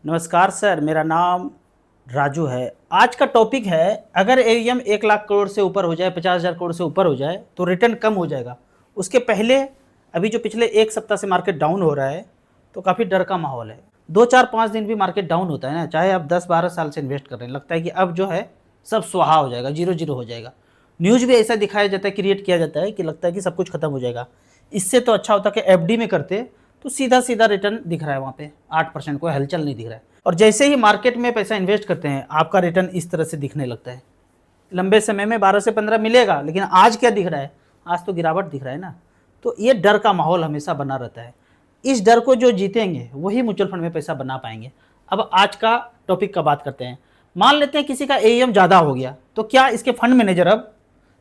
नमस्कार सर, मेरा नाम राजू है। आज का टॉपिक है, अगर एईएम 1 लाख करोड़ से ऊपर हो जाए, 50,000 करोड़ से ऊपर हो जाए तो रिटर्न कम हो जाएगा। उसके पहले अभी जो पिछले एक सप्ताह से मार्केट डाउन हो रहा है तो काफ़ी डर का माहौल है। 2 4 5 दिन भी मार्केट डाउन होता है ना, चाहे आप 10 12 साल से इन्वेस्ट कर रहे हैं, लगता है कि अब जो है सब स्वाहा हो जाएगा, जीरो जीरो हो जाएगा। न्यूज़ भी ऐसा दिखाया जाता है, क्रिएट किया जाता है कि लगता है कि सब कुछ खत्म हो जाएगा। इससे तो अच्छा होता कि एफडी में करते तो सीधा सीधा रिटर्न दिख रहा है, वहाँ पे 8% कोई हलचल नहीं दिख रहा है। और जैसे ही मार्केट में पैसा इन्वेस्ट करते हैं, आपका रिटर्न इस तरह से दिखने लगता है। लंबे समय में 12 से 15 मिलेगा, लेकिन आज क्या दिख रहा है? आज तो गिरावट दिख रहा है ना। तो ये डर का माहौल हमेशा बना रहता है। इस डर को जो जीतेंगे वही म्यूचुअल फंड में पैसा बना पाएंगे। अब आज का टॉपिक का बात करते हैं। मान लेते हैं किसी का एईएम ज़्यादा हो गया, तो क्या इसके फंड मैनेजर अब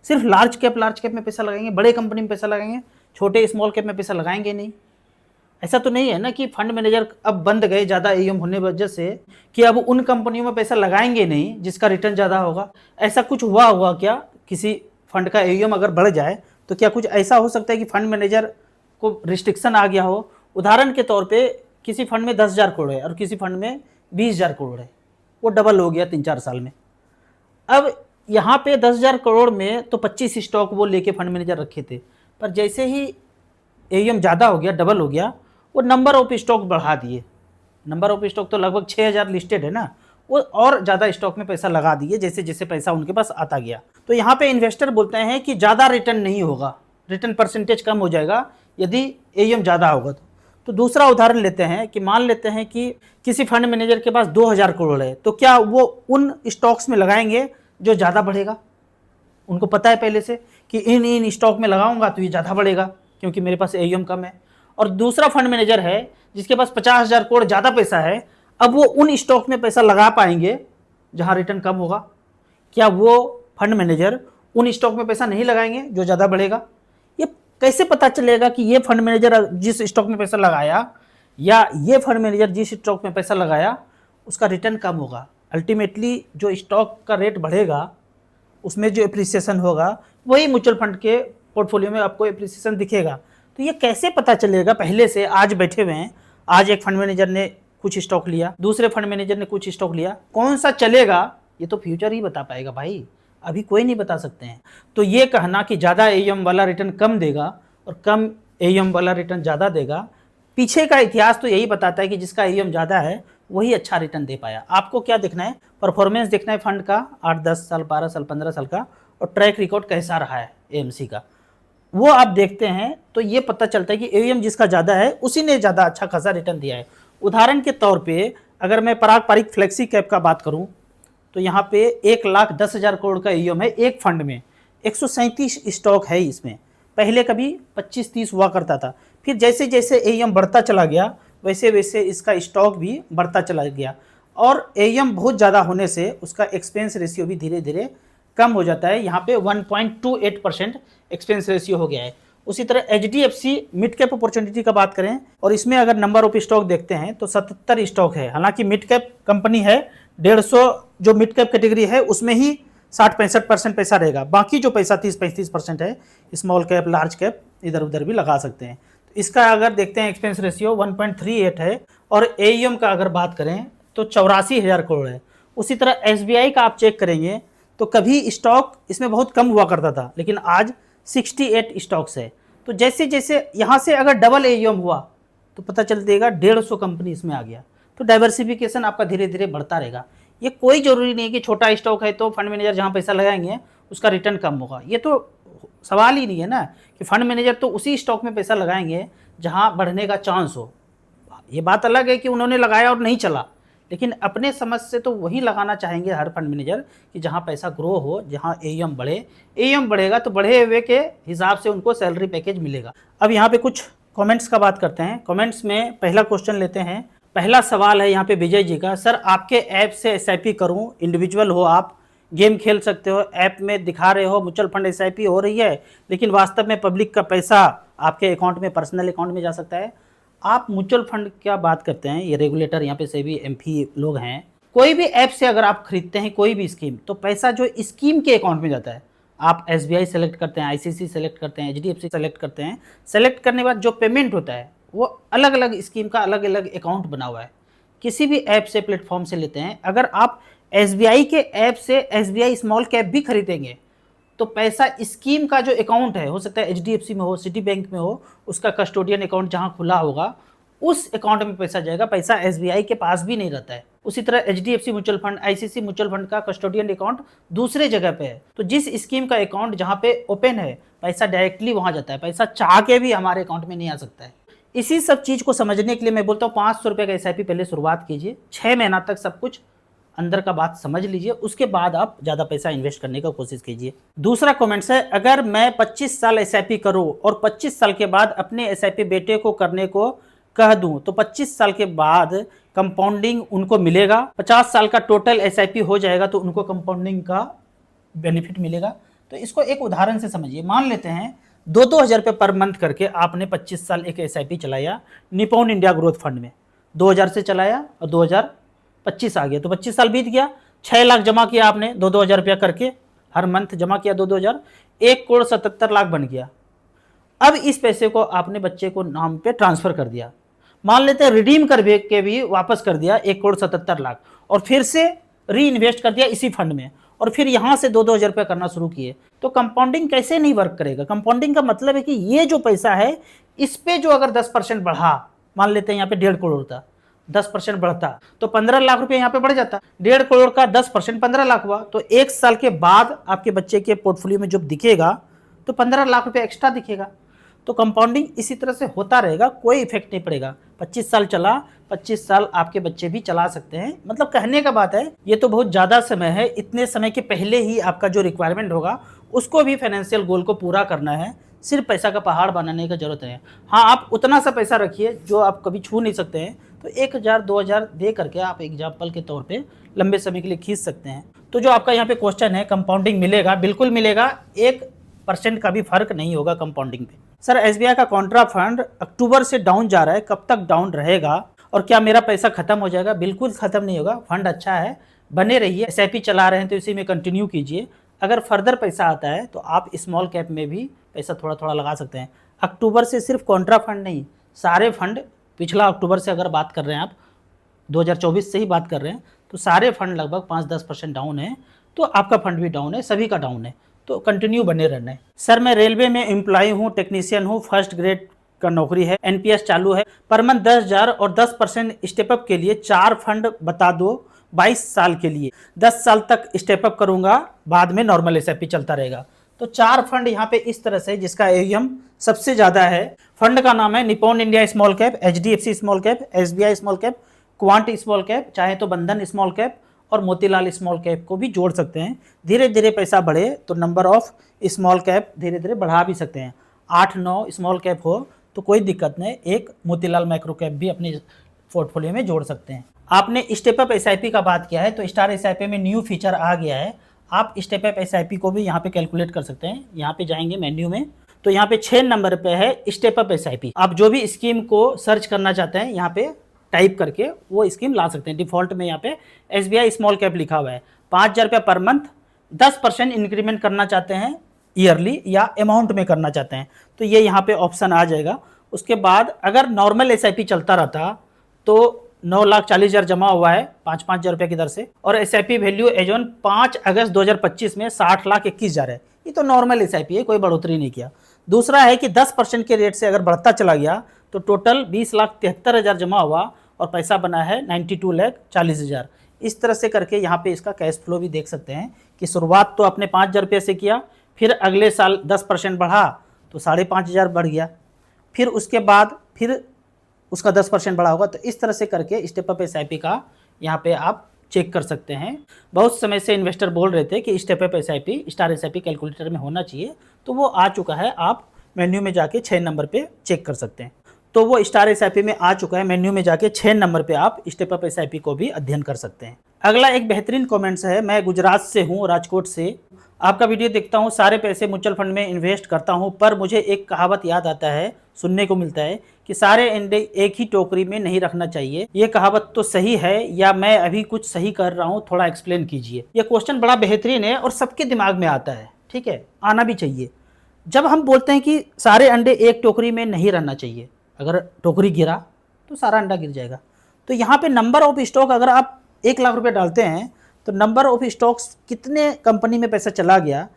सिर्फ लार्ज कैप में पैसा लगाएंगे, बड़े कंपनी में पैसा लगाएंगे, छोटे स्मॉल कैप में पैसा लगाएंगे नहीं? ऐसा तो नहीं है ना कि फंड मैनेजर अब बंद गए ज़्यादा एईएम होने वजह से, कि अब उन कंपनियों में पैसा लगाएंगे नहीं जिसका रिटर्न ज़्यादा होगा। ऐसा कुछ हुआ क्या? किसी फंड का एईएम अगर बढ़ जाए तो क्या कुछ ऐसा हो सकता है कि फंड मैनेजर को रिस्ट्रिक्शन आ गया हो? उदाहरण के तौर पे किसी फंड में 10,000 करोड़ है और किसी फंड में 20,000 करोड़ है, वो डबल हो गया 3 4 साल में। अब यहाँ पे 10,000 करोड़ में तो 25 स्टॉक वो लेके फंड मैनेजर रखे थे, पर जैसे ही एईएम ज़्यादा हो गया, डबल हो गया, वो नंबर ऑफ स्टॉक बढ़ा दिए। नंबर ऑफ स्टॉक तो लगभग 6,000 लिस्टेड है ना, वो और ज़्यादा स्टॉक में पैसा लगा दिए जैसे जैसे पैसा उनके पास आता गया। तो यहाँ पे इन्वेस्टर बोलते हैं कि ज़्यादा रिटर्न नहीं होगा, रिटर्न परसेंटेज कम हो जाएगा यदि एईएम ज़्यादा होगा तो दूसरा उदाहरण लेते हैं कि मान लेते हैं कि किसी फंड मैनेजर के पास 2,000 करोड़ है, तो क्या वो उन स्टॉक्स में लगाएंगे जो ज़्यादा बढ़ेगा? उनको पता है पहले से कि इन इन स्टॉक में लगाऊंगा तो ये ज़्यादा बढ़ेगा क्योंकि मेरे पास एईएम कम है। और दूसरा फंड मैनेजर है जिसके पास 50,000 करोड़ ज़्यादा पैसा है, अब वो उन स्टॉक में पैसा लगा पाएंगे जहां रिटर्न कम होगा। क्या वो फंड मैनेजर उन स्टॉक में पैसा नहीं लगाएंगे जो ज़्यादा बढ़ेगा? ये कैसे पता चलेगा कि ये फंड मैनेजर जिस स्टॉक में पैसा लगाया या ये फंड मैनेजर जिस स्टॉक में पैसा लगाया उसका रिटर्न कम होगा? अल्टीमेटली जो स्टॉक का रेट बढ़ेगा उसमें जो एप्रिसिएशन होगा वही म्यूचुअल फंड के पोर्टफोलियो में आपको एप्रिसिएशन दिखेगा। तो ये कैसे पता चलेगा? पहले से आज बैठे हुए हैं, आज एक फंड मैनेजर ने कुछ स्टॉक लिया, दूसरे फंड मैनेजर ने कुछ स्टॉक लिया, कौन सा चलेगा ये तो फ्यूचर ही बता पाएगा भाई, अभी कोई नहीं बता सकते हैं। तो ये कहना कि ज़्यादा एईएम वाला रिटर्न कम देगा और कम एईएम वाला रिटर्न ज़्यादा देगा, पीछे का इतिहास तो यही बताता है कि जिसका एईएम ज़्यादा है वही अच्छा रिटर्न दे पाया। आपको क्या देखना है? परफॉर्मेंस देखना है फंड का, 8 10 साल, 12 साल, 15 साल का, और ट्रैक रिकॉर्ड कैसा रहा है एएमसी का, वो आप देखते हैं तो ये पता चलता है कि एईएम जिसका ज़्यादा है उसी ने ज़्यादा अच्छा खासा रिटर्न दिया है। उदाहरण के तौर पे अगर मैं पराग पारिक फ्लेक्सी कैप का बात करूं तो यहाँ पे 1,10,000 करोड़ का एईएम है एक फंड में, 137 स्टॉक है इसमें। पहले कभी 25 30 हुआ करता था, फिर जैसे जैसे एईएम बढ़ता चला गया वैसे वैसे इसका स्टॉक भी बढ़ता चला गया, और एईएम बहुत ज़्यादा होने से उसका एक्सपेंस रेशियो भी धीरे धीरे कम हो जाता है। यहाँ पे 1.28% एक्सपेंस रेशियो हो गया है। उसी तरह एचडीएफसी मिड कैप अपॉर्चुनिटी का बात करें और इसमें अगर नंबर ऑफ स्टॉक देखते हैं तो 77 स्टॉक है। हालांकि मिड कैप कंपनी है, 150 जो मिड कैप कैटेगरी है उसमें ही 60 65% पैसा रहेगा, बाकी जो पैसा 30 35% है स्मॉल कैप लार्ज कैप इधर उधर भी लगा सकते हैं। तो इसका अगर देखते हैं एक्सपेंस रेशियो 1.38 है, और एईएम का अगर बात करें तो 84,000 करोड़ है। उसी तरह एसबीआई का आप चेक करेंगे तो कभी स्टॉक इसमें बहुत कम हुआ करता था, लेकिन आज 68 स्टॉक्स है। तो जैसे जैसे यहाँ से अगर डबल एईएम हुआ तो पता चल देगा 150 कंपनी इसमें आ गया। तो डाइवर्सिफिकेशन आपका धीरे धीरे बढ़ता रहेगा। ये कोई ज़रूरी नहीं है कि छोटा स्टॉक है तो फंड मैनेजर जहाँ पैसा लगाएंगे उसका रिटर्न कम होगा, ये तो सवाल ही नहीं है ना, कि फंड मैनेजर तो उसी स्टॉक में पैसा लगाएंगे जहाँ बढ़ने का चांस हो। ये बात अलग है कि उन्होंने लगाया और नहीं चला, लेकिन अपने समझ से तो वही लगाना चाहेंगे हर फंड मैनेजर कि जहाँ पैसा ग्रो हो, जहाँ एईएम बढ़े। एईएम बढ़ेगा तो बढ़े हुए के हिसाब से उनको सैलरी पैकेज मिलेगा। अब यहाँ पे कुछ कमेंट्स का बात करते हैं। कमेंट्स में पहला क्वेश्चन लेते हैं। पहला सवाल है यहाँ पे विजय जी का, सर आपके ऐप से एसआईपी करूँ, इंडिविजुअल हो आप, गेम खेल सकते हो, ऐप में दिखा रहे हो म्यूचुअल फंड एसआईपी हो रही है, लेकिन वास्तव में पब्लिक का पैसा आपके अकाउंट में, पर्सनल अकाउंट में जा सकता है। आप म्यूचुअल फंड क्या बात करते हैं? ये रेगुलेटर यहाँ पे सेबी एमपी लोग हैं। कोई भी ऐप से अगर आप खरीदते हैं कोई भी स्कीम, तो पैसा जो स्कीम के अकाउंट में जाता है, आप एसबीआई सेलेक्ट करते हैं, आईसीसी सेलेक्ट करते हैं, एचडीएफसी सेलेक्ट करते हैं, सेलेक्ट करने के बाद जो पेमेंट होता है वो अलग अलग स्कीम का अलग अलग अकाउंट बना हुआ है। किसी भी ऐप से, प्लेटफॉर्म से लेते हैं, अगर आप एसबीआई के ऐप से एसबीआई स्मॉल कैप भी खरीदेंगे तो पैसा स्कीम का जो अकाउंट है, हो सकता है एचडीएफसी में हो, सिटी बैंक में हो, उसका कस्टोडियन अकाउंट जहां खुला होगा उस अकाउंट में पैसा जाएगा। पैसा एसबीआई के पास भी नहीं रहता है। उसी तरह HDFC mutual fund, ICC mutual fund का कस्टोडियन अकाउंट दूसरे जगह पे है, तो जिस स्कीम का अकाउंट जहां पे ओपन है पैसा डायरेक्टली वहां जाता है, पैसा चाह के भी हमारे अकाउंट में नहीं आ सकता है। इसी सब चीज को समझने के लिए मैं बोलता हूँ 500 रुपये का एसआईपी पहले शुरुआत कीजिए, 6 महीना तक सब कुछ अंदर का बात समझ लीजिए, उसके बाद आप ज़्यादा पैसा इन्वेस्ट करने का कोशिश कीजिए। दूसरा कमेंट्स है, अगर मैं 25 साल एसआईपी करूं और 25 साल के बाद अपने एसआईपी बेटे को करने को कह दूं तो 25 साल के बाद कंपाउंडिंग उनको मिलेगा, 50 साल का टोटल एसआईपी हो जाएगा तो उनको कंपाउंडिंग का बेनिफिट मिलेगा। तो इसको एक उदाहरण से समझिए। मान लेते हैं 2-2 हज़ार रुपये पर मंथ करके आपने 25 साल एक एसआईपी चलाया निपॉन इंडिया ग्रोथ फंड में, 2000 से चलाया और 2025 आ गया तो 25 साल बीत गया, 6 लाख जमा किया आपने 2-2 हज़ार रुपया करके, हर मंथ जमा किया 2-2 हज़ार, 1,77,00,000 बन गया। अब इस पैसे को आपने बच्चे को नाम पे ट्रांसफर कर दिया, मान लेते हैं रिडीम कर के भी वापस कर दिया 1,77,00,000 और फिर से री इन्वेस्ट कर दिया इसी फंड में और फिर यहां से 2-2 हज़ार रुपया करना शुरू किए, तो कंपाउंडिंग कैसे नहीं वर्क करेगा? कंपाउंडिंग का मतलब है कि ये जो पैसा है इस पे जो अगर 10% बढ़ा, मान लेते हैं यहाँ पे 1.5 करोड़ था, 10% बढ़ता तो 15 लाख रुपए यहाँ पे बढ़ जाता। 1.5 करोड़ का 10% 15 लाख हुआ, तो 1 साल के बाद आपके बच्चे के पोर्टफोलियो में जब दिखेगा तो 15 लाख रुपए एक्स्ट्रा दिखेगा। तो कंपाउंडिंग इसी तरह से होता रहेगा, कोई इफेक्ट नहीं पड़ेगा। 25 साल चला, 25 साल आपके बच्चे भी चला सकते हैं। मतलब कहने का बात है ये तो बहुत ज़्यादा समय है, इतने समय के पहले ही आपका जो रिक्वायरमेंट होगा उसको भी फाइनेंशियल गोल को पूरा करना है, सिर्फ पैसा का पहाड़ बनाने का जरूरत है। हाँ, आप उतना सा पैसा रखिए जो आप कभी छू नहीं सकते हैं, तो 1,000-2,000 दे करके आप एग्जाम्पल के तौर पे लंबे समय के लिए खींच सकते हैं। तो जो आपका यहाँ पे क्वेश्चन है, कंपाउंडिंग मिलेगा, बिल्कुल मिलेगा, 1% का भी फर्क नहीं होगा कंपाउंडिंग पे। सर एसबीआई का कॉन्ट्रा फंड अक्टूबर से डाउन जा रहा है, कब तक डाउन रहेगा और क्या मेरा पैसा खत्म हो जाएगा? बिल्कुल खत्म नहीं होगा, फंड अच्छा है, बने रहिए। एसआईपी चला रहे हैं तो इसी में कंटिन्यू कीजिए। अगर फर्दर पैसा आता है तो आप स्मॉल कैप में भी पैसा थोड़ा थोड़ा लगा सकते हैं। अक्टूबर से सिर्फ कॉन्ट्रा फंड नहीं, सारे फंड, पिछला अक्टूबर से अगर बात कर रहे हैं आप, 2024 से ही बात कर रहे हैं, तो सारे फंड लगभग 5-10% डाउन है, तो आपका फंड भी डाउन है, सभी का डाउन है, तो कंटिन्यू बने रहना है। सर मैं रेलवे में एम्प्लॉय हूँ, टेक्नीशियन हूँ, फर्स्ट ग्रेड का नौकरी है, एनपीएस चालू है, पर मंथ 10,000 और 10% स्टेपअप के लिए 4 फंड बता दो 22 साल के लिए। 10 साल तक स्टेपअप करूंगा, बाद में नॉर्मल एसआईपी चलता रहेगा। तो 4 फंड यहाँ पे इस तरह से, जिसका एयूएम सबसे ज़्यादा है। फंड का नाम है Nippon India small cap, HDFC small cap, SBI small cap, quant small cap, चाहे तो बंधन स्मॉल कैप और मोतीलाल स्मॉल कैप को भी जोड़ सकते हैं। धीरे धीरे पैसा बढ़े तो नंबर ऑफ स्मॉल कैप धीरे धीरे बढ़ा भी सकते हैं। 8-9 स्मॉल कैप हो तो कोई दिक्कत नहीं, एक मोतीलाल माइक्रो कैप भी अपने पोर्टफोलियो में जोड़ सकते हैं। आपने स्टेप अप एसआईपी का बात किया है, तो स्टार एसआईपी में न्यू फीचर आ गया है, आप स्टेप अप एसआईपी को भी यहाँ पे कैलकुलेट कर सकते हैं। यहाँ पे जाएंगे मेन्यू में, तो यहाँ पे 6 नंबर पे है स्टेप अप एसआईपी। आप जो भी स्कीम को सर्च करना चाहते हैं यहाँ पे टाइप करके वो स्कीम ला सकते हैं। डिफॉल्ट में यहाँ पे एसबीआई स्मॉल कैप लिखा हुआ है। 5,000 रुपया पर मंथ, 10% इंक्रीमेंट करना चाहते हैं ईयरली या अमाउंट में करना चाहते हैं तो ये यहाँ पे ऑप्शन आ जाएगा। उसके बाद अगर नॉर्मल एसआईपी चलता रहता तो 9,40,000 जमा हुआ है 5,000 रुपये की दर से, और एसआईपी वैल्यू एज ऑन 5 अगस्त 2025 में 60,21,000 है। ये तो नॉर्मल एसआईपी है, कोई बढ़ोतरी नहीं किया। दूसरा है कि 10% के रेट से अगर बढ़ता चला गया तो टोटल 20,73,000 जमा हुआ और पैसा बना है 92,40,000। इस तरह से करके यहाँ पे इसका कैश फ्लो भी देख सकते हैं कि शुरुआत तो आपने 5,000 रुपये से किया, फिर अगले साल 10% बढ़ा तो 5,500 बढ़ गया, फिर उसके बाद फिर उसका 10% बढ़ा होगा। तो इस तरह से करके स्टेप अप एसआईपी का यहाँ पे आप चेक कर सकते हैं। बहुत समय से इन्वेस्टर बोल रहे थे कि step up SIP star SIP calculator में होना चाहिए, तो वो आ चुका है। आप मेन्यू में जाके 6 नंबर पे चेक कर सकते हैं। तो वो स्टार एसआईपी में आ चुका है, मेन्यू में जाके 6 नंबर पे आप स्टेप अप एसआईपी को भी अध्ययन कर सकते हैं। अगला एक बेहतरीन कमेंट्स है, मैं गुजरात से हूँ, राजकोट से। आपका वीडियो देखता हूँ, सारे पैसे म्यूचुअल फंड में इन्वेस्ट करता हूँ, पर मुझे एक कहावत याद आता है, सुनने को मिलता है कि सारे अंडे एक ही टोकरी में नहीं रखना चाहिए। ये कहावत तो सही है या मैं अभी कुछ सही कर रहा हूँ, थोड़ा एक्सप्लेन कीजिए। ये क्वेश्चन बड़ा बेहतरीन है और सबके दिमाग में आता है, ठीक है, आना भी चाहिए। जब हम बोलते हैं कि सारे अंडे एक टोकरी में नहीं रहना चाहिए, अगर टोकरी गिरा तो सारा अंडा गिर जाएगा, तो यहाँ पे नंबर ऑफ स्टॉक अगर आप 1 लाख रुपए डालते हैं तो नंबर ऑफ स्टॉक्स कितने कंपनी में पैसा चला गया,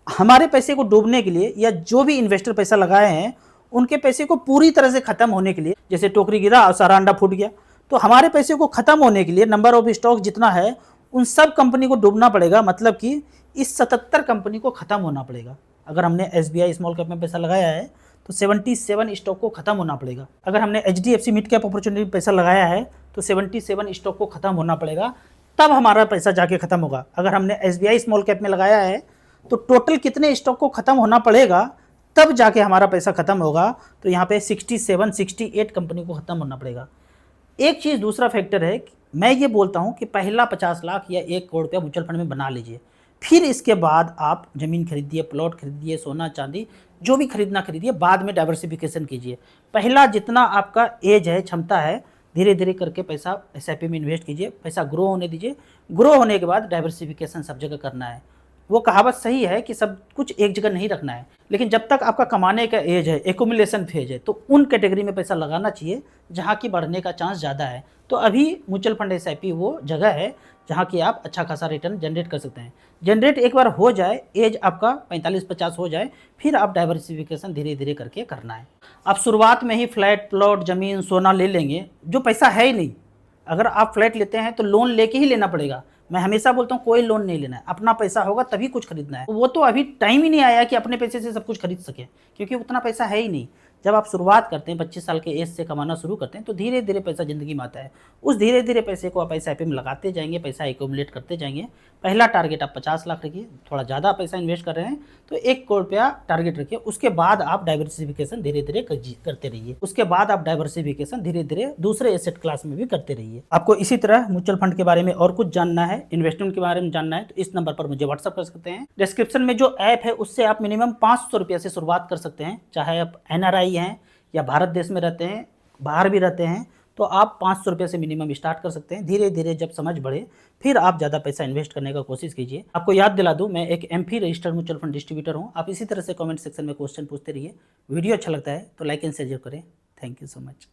हमारे पैसे को डूबने के लिए या जो भी इन्वेस्टर पैसा लगाए हैं उनके पैसे को पूरी तरह से खत्म होने के लिए, जैसे टोकरी गिरा और सारा अंडा फूट गया, तो हमारे पैसे को खत्म होने के लिए नंबर ऑफ स्टॉक जितना है उन सब कंपनी को डूबना पड़ेगा। मतलब कि इस 77 कंपनी को खत्म होना पड़ेगा। अगर हमने SBI स्मॉल कैप में पैसा लगाया है तो 77 स्टॉक को खत्म होना पड़ेगा। अगर हमने HDFC मिड कैप अपॉर्चुनिटी में पैसा लगाया है तो 77 स्टॉक को खत्म होना पड़ेगा, तब हमारा पैसा जाके खत्म होगा। अगर हमने SBI स्मॉल कैप में लगाया है तो टोटल कितने स्टॉक को खत्म होना पड़ेगा, तब जाके हमारा पैसा खत्म होगा। तो यहाँ पे 68 कंपनी को खत्म होना पड़ेगा। एक चीज़ दूसरा फैक्टर है, मैं ये बोलता हूँ कि पहला 50 लाख या 1 करोड़ रुपया म्यूचुअल फंड में बना लीजिए, फिर इसके बाद आप ज़मीन खरीदिए, प्लॉट खरीदिए, सोना चांदी जो भी खरीदना खरीदिए, बाद में डाइवर्सिफिकेशन कीजिए। पहला जितना आपका एज है, क्षमता है, धीरे धीरे करके पैसा SIP में इन्वेस्ट कीजिए, पैसा ग्रो होने दीजिए। ग्रो होने के बाद डाइवर्सिफिकेशन सब जगह करना है। वो कहावत सही है कि सब कुछ एक जगह नहीं रखना है, लेकिन जब तक आपका कमाने का एज है, एक्यूमुलेशन फेज है, तो उन कैटेगरी में पैसा लगाना चाहिए जहाँ की बढ़ने का चांस ज़्यादा है। तो अभी म्यूचुअल फंड SIP वो जगह है जहाँ की आप अच्छा खासा रिटर्न जनरेट कर सकते हैं। जनरेट एक बार हो जाए, एज आपका 45-50 हो जाए, फिर आप डाइवर्सिफिकेशन धीरे धीरे करके करना है। आप शुरुआत में ही फ्लैट, प्लॉट, ज़मीन, सोना ले लेंगे जो पैसा है ही नहीं। अगर आप फ्लैट लेते हैं तो लोन लेके ही लेना पड़ेगा। मैं हमेशा बोलता हूँ कोई लोन नहीं लेना है, अपना पैसा होगा तभी कुछ खरीदना है। वो तो अभी टाइम ही नहीं आया कि अपने पैसे से सब कुछ खरीद सके, क्योंकि उतना पैसा है ही नहीं। जब आप शुरुआत करते हैं, 25 साल के एज से कमाना शुरू करते हैं, तो धीरे धीरे पैसा ज़िंदगी में आता है। उस धीरे धीरे पैसे को आप SIP में लगाते जाएंगे, पैसा एक्यूमुलेट करते जाएंगे। पहला टारगेट आप 50 लाख रखिए, थोड़ा ज़्यादा पैसा इन्वेस्ट कर रहे हैं तो 1 करोड़ रुपया टारगेट रखिए। उसके बाद आप डाइवर्सिफिकेशन धीरे धीरे करते रहिए। उसके बाद आप डाइवर्सिफिकेशन धीरे धीरे दूसरे एसेट क्लास में भी करते रहिए। आपको इसी तरह म्यूचुअल फंड के बारे में और कुछ जानना है, इन्वेस्टमेंट के बारे में जानना है, तो इस नंबर पर मुझे व्हाट्सअप कर सकते हैं। डिस्क्रिप्शन में जो ऐप है उससे आप मिनिमम 500 रुपये से शुरुआत कर सकते हैं। चाहे आप NRI हैं या भारत देश में रहते हैं, बाहर भी रहते हैं, तो आप 500 रुपये से मिनिमम स्टार्ट कर सकते हैं। धीरे धीरे जब समझ बढ़े फिर आप ज़्यादा पैसा इन्वेस्ट करने का कोशिश कीजिए। आपको याद दिला दूं, मैं एक MP registered mutual fund distributor हूं। आप इसी तरह से कमेंट सेक्शन में क्वेश्चन पूछते रहिए। वीडियो अच्छा लगता है तो लाइक एंड शेयर करें। Thank you so much.